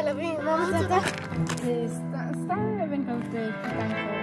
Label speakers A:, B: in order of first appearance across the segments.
A: לביא, מה מצאת?
B: סתם אבן כזאת קטן פה.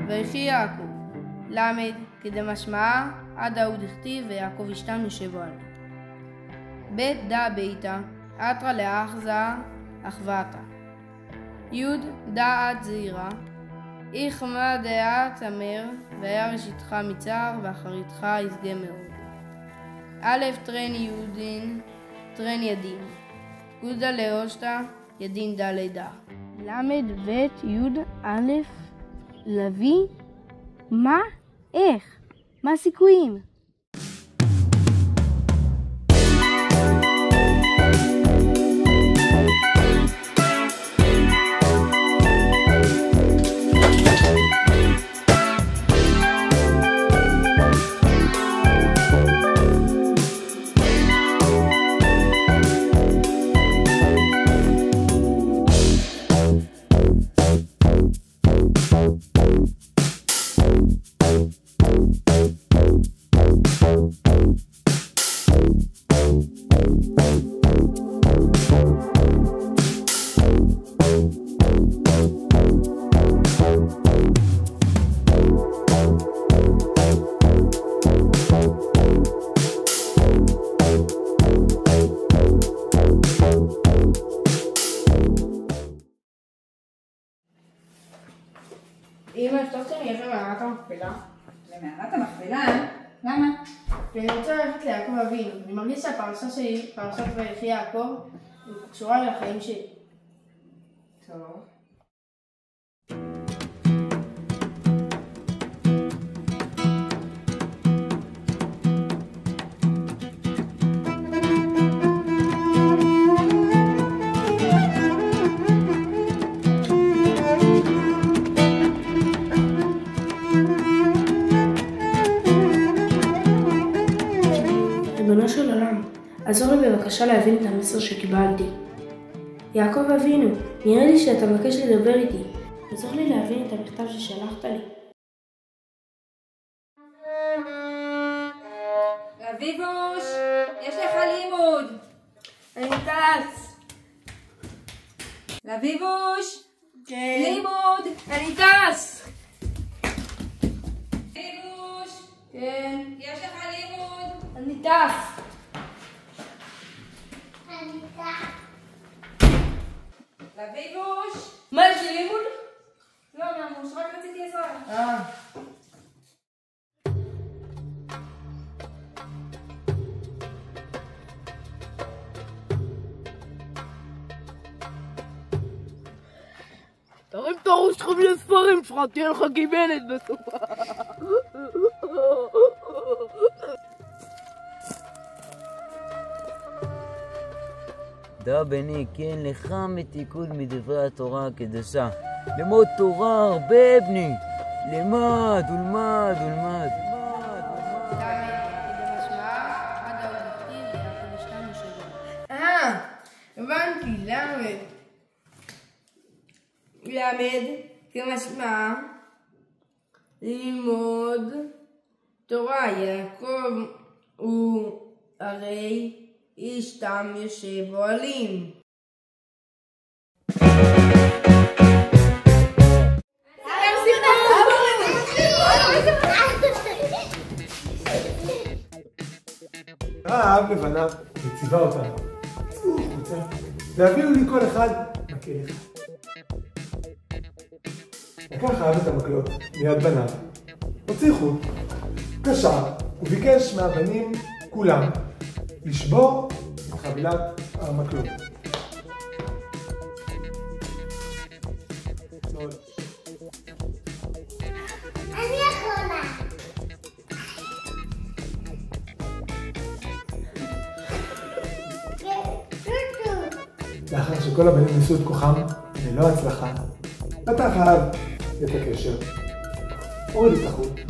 C: ויחי יעקב, למד כדמשמעה עד ההוא דכתיב ויעקב אשתם יושבו עליה. בית דא ביתה, אתרא לאחזה אחוותה. יוד דעת זעירה, איכמה דעה תמר, והיה ראשיתך מצער ואחריתך ישגה מאוד. א' טרן יהודין, טרן ידין. גודא לאושתא, ידין דא לידה. למד בית יוד א' לביא? מה? איך? מה הסיכויים? אמא, הבטחת לי איך למערת המכפלה?
B: למערת המכפלה? למה?
C: כי אני רוצה ללכת ליעקב אבינו. אני מרגיש שהפרשה שלי, פרשת ויחי יעקב, קשורה לחיים שלי.
B: טוב.
C: ריבונו של עולם, עזור לי בבקשה להבין את המסר שקיבלתי. יעקב אבינו, נראה לי שאתה מבקש לדבר איתי. עזור לי להבין את המכתב ששלחת לי.
B: אביבוש, יש לך לימוד.
C: אני טס.
B: אביבוש,
C: כן.
B: לימוד.
C: אני טס.
B: אביבוש,
C: כן.
B: יש לך לימוד.
C: אני טס.
B: אביבוש.
C: מה, יש לי לימוד?
B: לא, ממוש, רק רציתי עזרה.
C: תרים את הראש שלך בלי הספרים שלך, תהיה לך גיבנת בסופה.
D: דע בני, כן לך מתיקוד מדברי התורה הקדושה. למוד תורה הרבה בני. למד ולמד ולמד.
C: הבנתי, למד כמשמע ללמוד תורה. יעקב הוא הרי איש תם יושב אוהלים.
E: האב לבניו וציווה אותנו. והביאו לי כל אחד מקל אחד. לקח האב את המקלות מיד בניו, הוציא חוט, קשר וביקש מהבנים כולם לשבור את חבילת המקלות.
A: אני אחרונה.
E: לאחר שכל הבנים ניסו את כוחם ללא הצלחה, פתח האב את הקשר, הוריד את החוט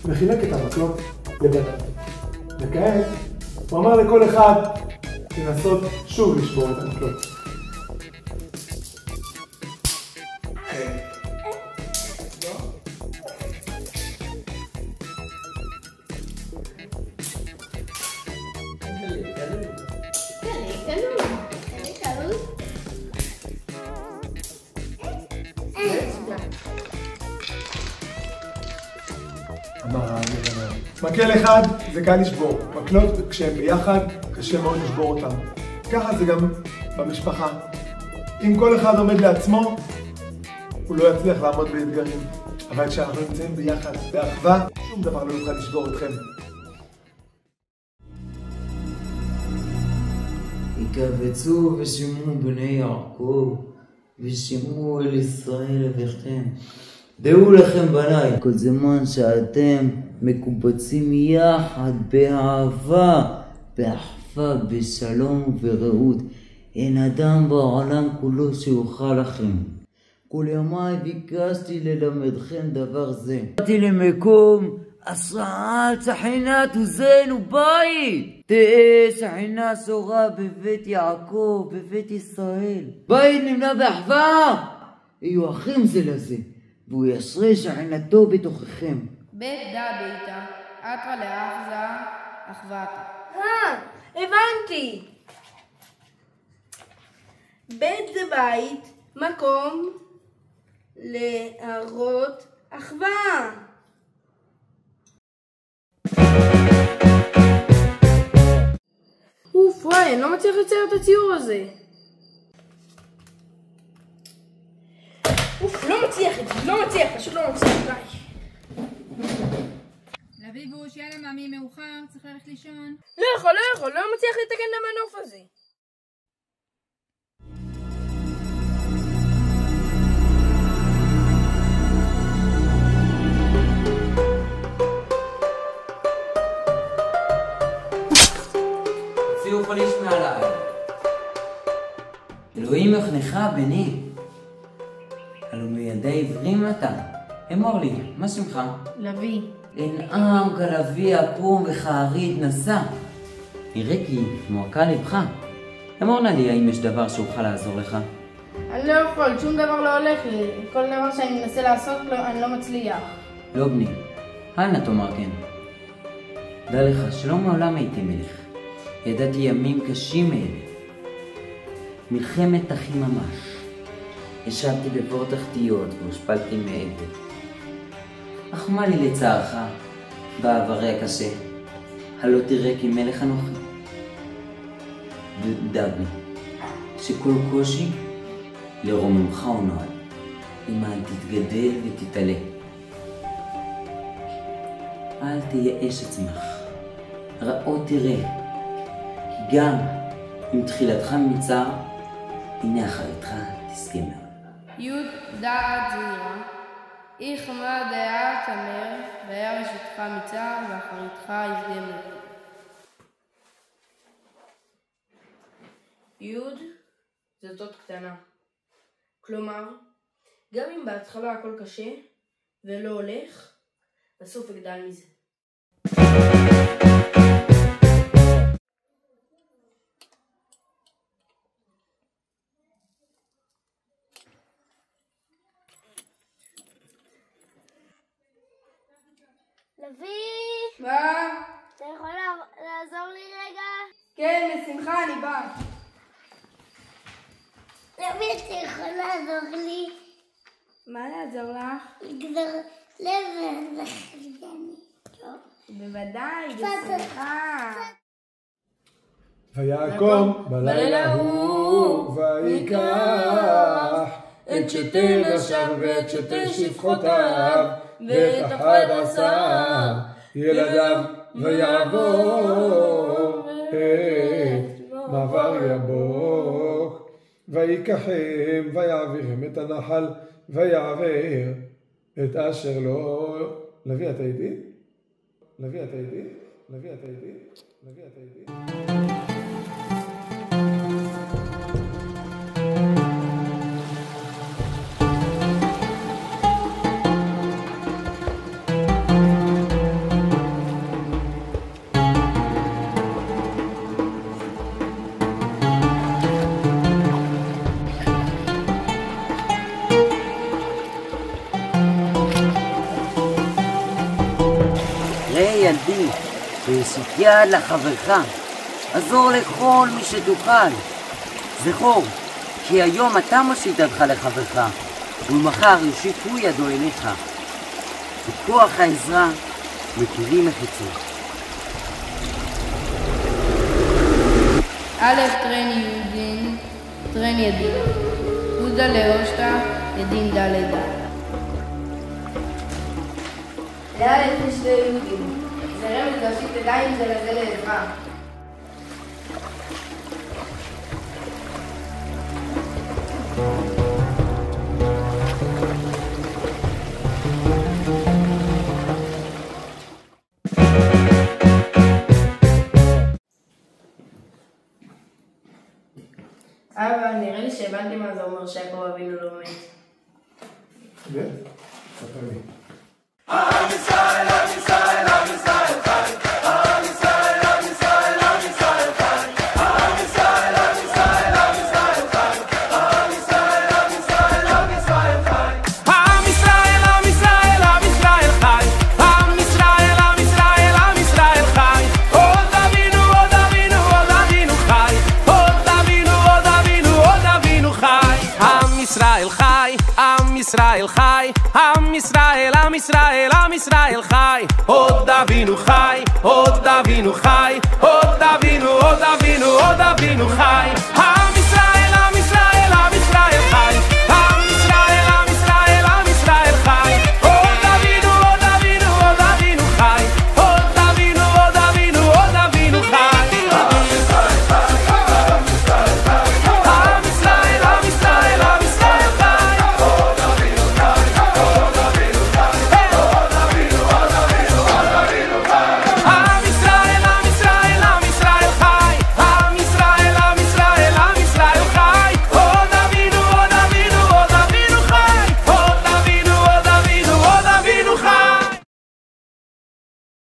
E: וחילק את המקלות לבניו. וכעת הוא אמר לכל אחד לנסות שוב לשבור את המקלות. אמר הלבנה. מקל אחד זה קל לשבור, מקלות כשהם ביחד קשה מאוד לשבור אותם. ככה זה גם במשפחה. אם כל אחד עומד לעצמו, הוא לא יצליח לעמוד באתגרים. אבל כשאנחנו נמצאים ביחד, באחווה, שום דבר לא יוכל לשבור אתכם.
D: יקבצו ושמעו בני יעקב, ושמעו אל ישראל אביכם. דעו לכם בניי, כל זמן שאתם מקובצים יחד באהבה, באחווה, בשלום וברעות, אין אדם בעולם כולו שיוכל לכם. כל ימיי ביקשתי ללמדכם דבר זה. באתי למקום אסרעל שכינת וזנו בית. תהא שכינה שורה בבית יעקב, בבית ישראל. בית נמנה באחווה. יהיו אחים זה לזה, והוא ישרה שכינתו בתוככם.
C: בית דה ביתה, אתרא לאחזה, אחוותה. הבנתי. בית זה בית, מקום להראות אחווה. אוף, וואי, אני לא מצליח לצייר את הציור הזה. אוף, לא מצליח את זה, לא מצליח, פשוט לא מצליח, די.
B: לביבוש, יאללה מאמי מאוחר, צריך ללכת לישון.
C: לא יכול, לא מצליח לתקן את המנוף הזה.
D: הוציאו חליש מעליי. אלוהים יחנך בני. הלא מידי עברים אתה. אמור לי, מה שמך?
C: לוי.
D: אין עם כלבי עקום וכארי התנסה. נראה כי מועקה לבך. אמור נא לי האם יש דבר שאוכל לעזור לך.
C: אני לא יכול, שום דבר לא הולך לי. כל דבר שאני מנסה לעשות, אני לא מצליח.
D: לא בני, אנא תאמר כן. דע לך שלא מעולם הייתי מלך. ידעתי ימים קשים מאלה. מלחמת אחים ממש. ישבתי בבור תחתיות והושפלתי מעבד. אך מה לי לצערך בעברי הקשה? הלא תראה כי מלך אנוכי. ודע בני, שכל קושי לרוממך הוא נועד. למען תתגדל ותתעלה. אל תייאש עצמך. ראות תראה. כי גם עם תחילתך מצער, הנה אחריתך תזכה מאוד.
C: י' דעת זעירה, איכמה דעה תמר, והיה ראשיתך מצער ואחריתך יזכה מאוד. י' זאת אות קטנה. כלומר, גם אם בהתחלה הכל קשה ולא הולך, בסוף אגדל מזה.
A: לוי,
C: מה?
A: אתה יכול לעזור לי רגע?
C: כן, בשמחה, אני באה.
A: לוי, אתה יכול לעזור לי?
C: מה לעזור לך?
A: לגזור לב לחלגני.
C: בוודאי, בשמחה.
E: ויקום בלילה הוא ויקח את שתי נשיו ואת שתי שפחותיו ואת 11 ילדיו ויעבור את מעבר יבוק ויקחם ויעבירם את הנחל ויעבר את אשר לו. לוי אתה איתי? לוי אתה איתי? לוי אתה איתי? לוי אתה איתי?
D: ילדי, והושיט יד לחברך, עזור לכל מי שתוכל. זכור, כי היום אתה מושיט ידך לחברך, ולמחר יושיט הוא ידו אליך. בכוח העזרה
F: מכירים מחיצות.
C: א' טרן יהודין, טרן ידין. יהודה לאושתה, ידין דלדה. לאלף לשתי יהודים. זרם להושיט ידיים זה לזה לעזרה. אבא, נראה לי שהבנתי מה זה אומר שיעקב אבינו לא מת.
E: ספר לי.
G: עם ישראל, עם ישראל, עם ישראל חי. עם ישראל, עם ישראל, עם ישראל חי. עם ישראל, עם ישראל, עם ישראל חי. עם ישראל, עם ישראל, עם ישראל חי. עם ישראל, עם ישראל, עם ישראל חי. עם ישראל, עם ישראל, עם ישראל חי. עוד אבינו, עוד אבינו, עוד אבינו חי. עוד אבינו, עוד אבינו, עוד אבינו חי. עם ישראל חי, עם ישראל חי. עם ישראל, עם ישראל, עם ישראל חי. עוד אבינו חי, עוד אבינו חי. עוד אבינו, עוד אבינו, עוד אבינו חי.